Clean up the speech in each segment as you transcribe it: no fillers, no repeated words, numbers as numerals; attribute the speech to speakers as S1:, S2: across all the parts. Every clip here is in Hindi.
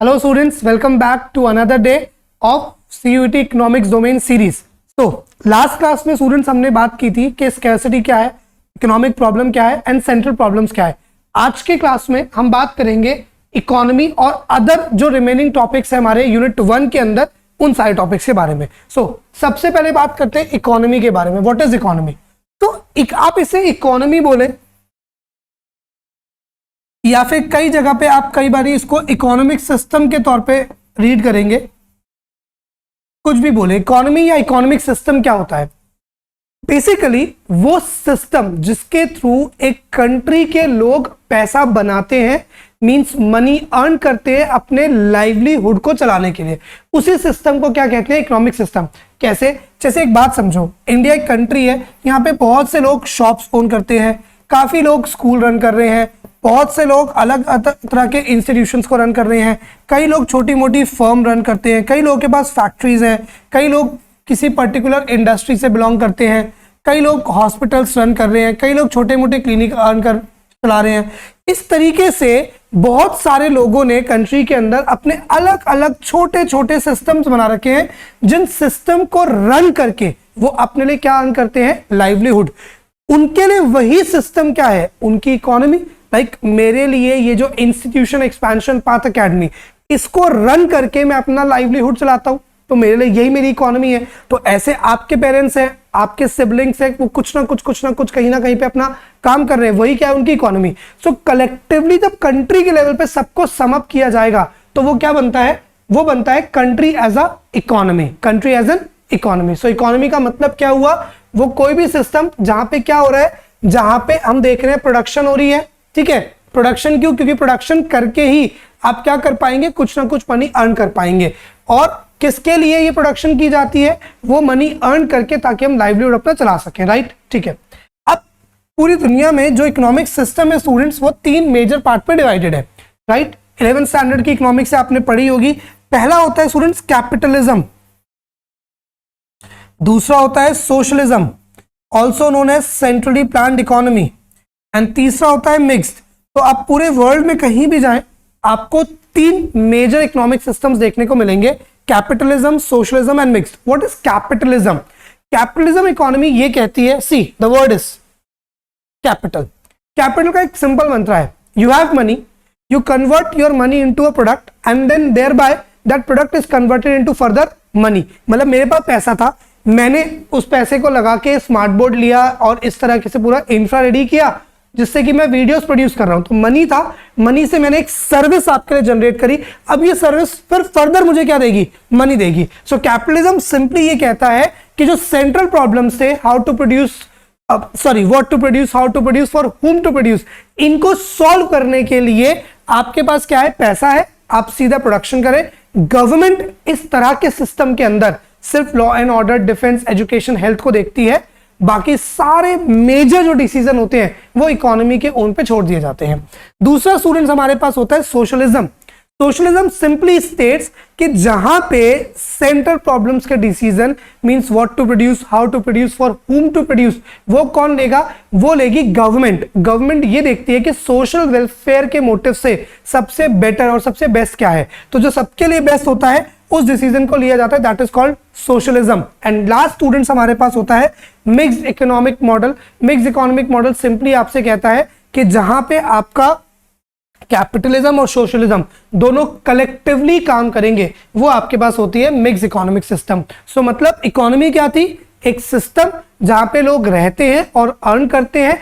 S1: Hello students, welcome back to another day of CUET Economics Domain Series. तो लास्ट क्लास में स्टूडेंट्स हमने बात की थी कि स्कैर्सिटी क्या है, इकोनॉमिक प्रॉब्लम क्या है एंड सेंट्रल प्रॉब्लम्स क्या है. आज के क्लास में हम बात करेंगे इकोनॉमी और अदर जो रिमेनिंग टॉपिक्स है हमारे यूनिट 1 के अंदर, उन सारे टॉपिक्स के बारे में. सबसे पहले बात करते हैं इकोनॉमी के बारे में. What is economy? तो आप इसे इकोनॉमी बोले या फिर कई जगह पे आप कई बार इसको इकोनॉमिक सिस्टम के तौर पे रीड करेंगे. कुछ भी बोले, इकोनॉमी या इकोनॉमिक सिस्टम क्या होता है? बेसिकली वो सिस्टम जिसके थ्रू एक कंट्री के लोग पैसा बनाते हैं, मींस मनी अर्न करते हैं अपने लाइवलीहुड को चलाने के लिए, उसी सिस्टम को क्या कहते हैं? Economic system. कैसे? जैसे एक बात समझो, इंडिया एक कंट्री है, यहाँ पे बहुत से लोग शॉप्स ओन करते हैं, काफी लोग स्कूल रन कर रहे हैं, बहुत से लोग अलग तरह के इंस्टीट्यूशंस को रन कर रहे हैं, कई लोग छोटी मोटी फर्म रन करते हैं, कई लोगों के पास फैक्ट्रीज हैं, कई लोग किसी पर्टिकुलर इंडस्ट्री से बिलोंग करते हैं, कई लोग हॉस्पिटल्स रन कर रहे हैं, कई लोग छोटे मोटे क्लिनिक चला रहे हैं. इस तरीके से बहुत सारे लोगों ने कंट्री के अंदर अपने अलग अलग छोटे छोटे सिस्टम्स बना रखे हैं, जिन सिस्टम को रन करके वो अपने लिए क्या अर्न करते हैं? लाइवलीहुड. उनके लिए वही सिस्टम क्या है? उनकी इकोनॉमी. लाइक मेरे लिए ये जो इंस्टीट्यूशन एक्सपेंशन पाथ एकेडमी, इसको रन करके मैं अपना लाइवलीहुड चलाता हूं, तो मेरे लिए यही मेरी इकोनॉमी है. तो ऐसे आपके पेरेंट्स हैं, आपके सिबलिंग्स हैं, वो कुछ ना कुछ कहीं ना कहीं पे अपना काम कर रहे हैं, वही क्या है? उनकी इकोनॉमी. सो कलेक्टिवली जब कंट्री के लेवल पे सबको सम अप किया जाएगा तो वो क्या बनता है? वो बनता है country as a economy. Country as an economy. So economy का मतलब क्या हुआ? वो कोई भी सिस्टम जहां पे क्या हो रहा है, जहां पे हम देख रहे हैं प्रोडक्शन हो रही है. ठीक है, प्रोडक्शन क्यों? क्योंकि प्रोडक्शन करके ही आप क्या कर पाएंगे? कुछ ना कुछ मनी अर्न कर पाएंगे. और किसके लिए ये प्रोडक्शन की जाती है? वो मनी अर्न करके, ताकि हम लाइवलीहुड अपना चला सकें. राइट, ठीक है. अब पूरी दुनिया में जो इकोनॉमिक सिस्टम है स्टूडेंट्स, वो 3 मेजर पार्ट पे डिवाइडेड है. राइट, 11th स्टैंडर्ड की इकोनॉमिक्स से आपने पढ़ी होगी. पहला होता है स्टूडेंट्स कैपिटलिज्म, दूसरा होता है socialism, also known as centrally planned economy, and तीसरा होता है मिक्स्ड. तो आप पूरे वर्ल्ड में कहीं भी जाएं, आपको 3 मेजर इकोनॉमिक सिस्टम्स देखने को मिलेंगे: capitalism, socialism and mixed. What is capitalism? Capitalism economy ये कहती है, see the word is capital. Capital का एक सिंपल मंत्र है, you have money, you convert your money into a product and then thereby that product is converted into further money. मतलब मेरे पास पैसा था, मैंने उस पैसे को लगा के स्मार्ट बोर्ड लिया और इस तरह से पूरा इंफ्रा रेडी किया, जिससे कि मैं वीडियोस प्रोड्यूस कर रहा हूं. तो मनी था, मनी से मैंने एक सर्विस आपके लिए जनरेट करी. अब ये सर्विस फिर फर्दर मुझे क्या देगी? मनी देगी. सो कैपिटलिज्म सिंपली ये कहता है कि जो सेंट्रल प्रॉब्लम्स थे, how to produce, what to produce, how to produce, for whom to produce, इनको सॉल्व करने के लिए आपके पास क्या है? पैसा है, आप सीधा प्रोडक्शन करें. गवर्नमेंट इस तरह के सिस्टम के अंदर सिर्फ law and order, defence, education, health को देखती है. बाकी सारे मेजर जो डिसीजन होते हैं वो इकोनॉमी के ओन पे छोड़ दिए जाते हैं. दूसरा स्टूडेंट्स हमारे पास होता है सोशलिज्म. सोशलिज्म सिंपली स्टेट्स कि जहां पे सेंट्रल प्रॉब्लम्स के decision, means what to produce, how to produce, for whom to produce, वो कौन लेगा? वो लेगी गवर्नमेंट. गवर्नमेंट ये देखती है कि सोशल वेलफेयर के मोटिव से सबसे बेटर और सबसे बेस्ट क्या है, तो जो सबके लिए बेस्ट होता है उस डिसीजन को लिया जाता है. That is called socialism. And last students हमारे पास होता है mixed economic model. Mixed economic model simply आपसे कहता है कि जहां पे आपका कैपिटलिज्म और सोशलिज्म दोनों कलेक्टिवली काम करेंगे, वो आपके पास होती है मिक्स्ड इकोनॉमिक सिस्टम. सो मतलब इकोनॉमी क्या थी? एक सिस्टम जहां पे लोग रहते हैं और अर्न करते हैं.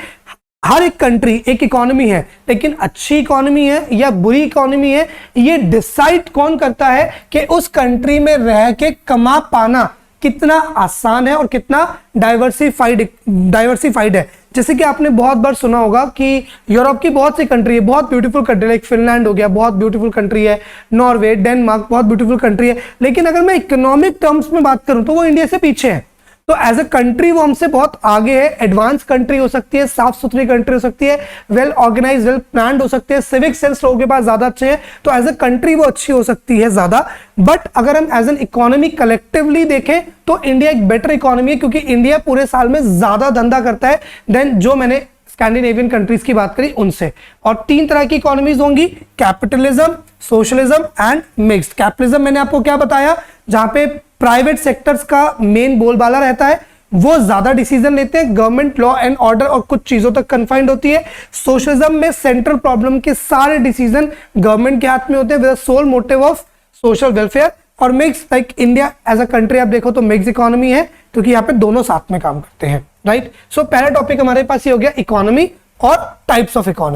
S1: हर एक कंट्री एक इकोनॉमी है, लेकिन अच्छी इकोनॉमी है या बुरी इकोनॉमी है, ये डिसाइड कौन करता है कि उस कंट्री में रह के कमा पाना कितना आसान है और कितना डाइवर्सिफाइड है. जैसे कि आपने बहुत बार सुना होगा कि यूरोप की बहुत सी कंट्री है, बहुत ब्यूटीफुल कंट्री, लाइक फिनलैंड हो गया, बहुत ब्यूटीफुल कंट्री है, नॉर्वे, डेनमार्क, बहुत ब्यूटीफुल कंट्री है. लेकिन अगर मैं इकोनॉमिक टर्म्स में बात करूं तो वो इंडिया से पीछे है. तो एज अ कंट्री वो हमसे बहुत आगे है. एडवांस कंट्री हो सकती है, साफ सुथरी कंट्री हो सकती है, वेल ऑर्गेनाइज, वेल प्लान्ड हो सकती है, सिविक सेंस लोगों के पास ज्यादा अच्छे हैं, तो एज अ कंट्री वो अच्छी हो सकती है ज्यादा. बट अगर हम एज एन इकोनॉमी कलेक्टिवली देखें तो इंडिया एक बेटर इकोनॉमी है, क्योंकि इंडिया पूरे साल में ज्यादा धंधा करता है देन जो मैंने स्कैंडिनेवियन कंट्रीज की बात करी उनसे. और 3 तरह की इकोनॉमीज होंगी: capitalism, socialism and mixed. Capitalism मैंने आपको क्या बताया, जहां पे प्राइवेट सेक्टर्स का मेन बोलबाला रहता है, वो ज्यादा डिसीजन लेते हैं, गवर्नमेंट लॉ एंड ऑर्डर और कुछ चीजों तक कन्फाइंड होती है। सोशलिज्म में सेंट्रल प्रॉब्लम के सारे डिसीजन गवर्नमेंट के हाथ में होते हैं with sole motive of social welfare. और mix like India as a country आप देखो तो मिक्स इकोनॉमी है, क्योंकि यहाँ पे दोनों साथ में काम करते हैं, राइट। सो पहला टॉपिक हमारे पास ये हो गया इकोनॉमी और टाइप्स ऑफ इकोनॉमी।